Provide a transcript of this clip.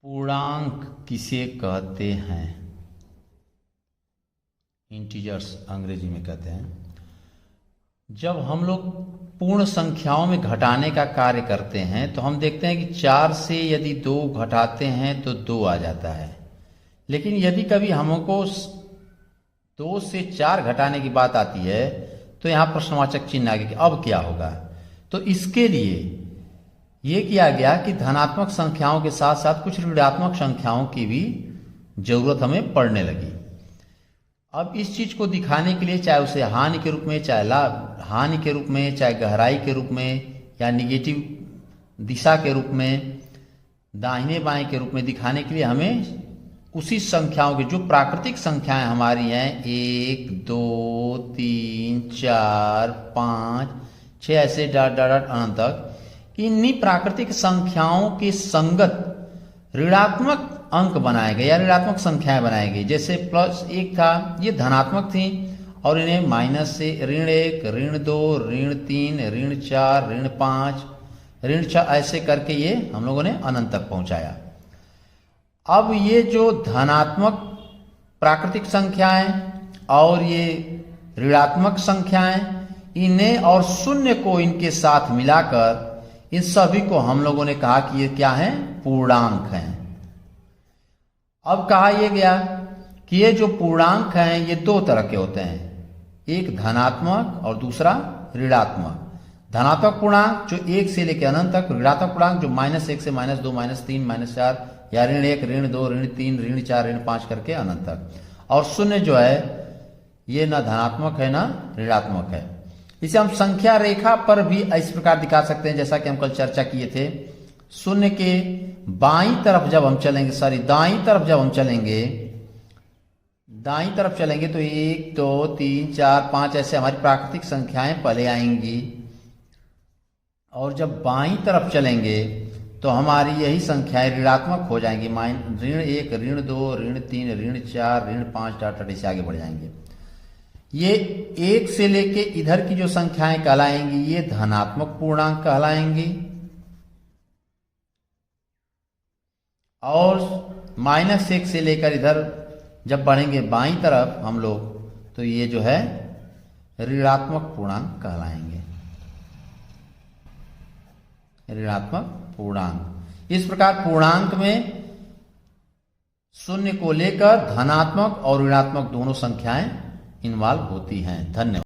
पूर्णांक किसे कहते हैं? इंटीजर्स अंग्रेजी में कहते हैं। जब हम लोग पूर्ण संख्याओं में घटाने का कार्य करते हैं तो हम देखते हैं कि 4 से यदि 2 घटाते हैं तो 2 आ जाता है। लेकिन यदि कभी हमको 2 से 4 घटाने की बात आती है तो यहाँ प्रश्नवाचक चिन्ह आ गया कि अब क्या होगा। तो इसके लिए ये किया गया कि धनात्मक संख्याओं के साथ साथ कुछ ऋणात्मक संख्याओं की भी जरूरत हमें पड़ने लगी। अब इस चीज को दिखाने के लिए, चाहे उसे हानि के रूप में, चाहे लाभ हानि के रूप में, चाहे गहराई के रूप में, या निगेटिव दिशा के रूप में, दाहिने बाएं के रूप में दिखाने के लिए हमें उसी संख्याओं के, जो प्राकृतिक संख्याएं हमारी हैं, 1 2 3 4 5 6 ऐसे डॉट डॉट डॉट अनंत तक, इन्हीं प्राकृतिक संख्याओं के संगत ऋणात्मक अंक बनाए गए या ऋणात्मक संख्याएं बनाई गई। जैसे +1 था, ये धनात्मक थी और इन्हें माइनस से ऋण 1, ऋण 2, ऋण 3, ऋण 4, ऋण 5, ऋण 6 ऐसे करके ये हम लोगों ने अनंत तक पहुंचाया। अब ये जो धनात्मक प्राकृतिक संख्याएं और ये ऋणात्मक संख्याएं, इन्हें और शून्य को इनके साथ मिलाकर इन सभी को हम लोगों ने कहा कि ये क्या है? पूर्णांक हैं। अब कहा यह गया कि ये जो पूर्णांक हैं ये 2 तरह के होते हैं, एक धनात्मक और दूसरा ऋणात्मक। धनात्मक पूर्णांक जो 1 से लेकर अनंत तक, ऋणात्मक पूर्णांक जो -1 से -2, -3, -4 या ऋण 1, ऋण 2, ऋण 3, ऋण 4, ऋण 5 करके अनंत तक। और शून्य जो है ये न धनात्मक है न ऋणात्मक है। इसे हम संख्या रेखा पर भी इस प्रकार दिखा सकते हैं, जैसा कि हम कल चर्चा किए थे। शून्य के बाईं तरफ जब हम चलेंगे, दाईं तरफ जब हम चलेंगे, दाईं तरफ चलेंगे तो 1 2 3 4 5 ऐसे हमारी प्राकृतिक संख्याएं पहले आएंगी। और जब बाईं तरफ चलेंगे तो हमारी यही संख्याएं ऋणात्मक हो जाएंगी। ऋण 1, ऋण 2, ऋण 3, ऋण 4, ऋण 5 डॉट डॉट ऐसे आगे बढ़ जाएंगे। ये 1 से लेके इधर की जो संख्याएं कहलाएंगी ये धनात्मक पूर्णांक कहलाएंगी। और -1 से लेकर इधर जब बढ़ेंगे बाईं तरफ हम लोग तो ये जो है ऋणात्मक पूर्णांक कहलाएंगे। ऋणात्मक पूर्णांक। इस प्रकार पूर्णांक में शून्य को लेकर धनात्मक और ऋणात्मक दोनों संख्याएं इन्वॉल्व होती हैं। धन्यवाद।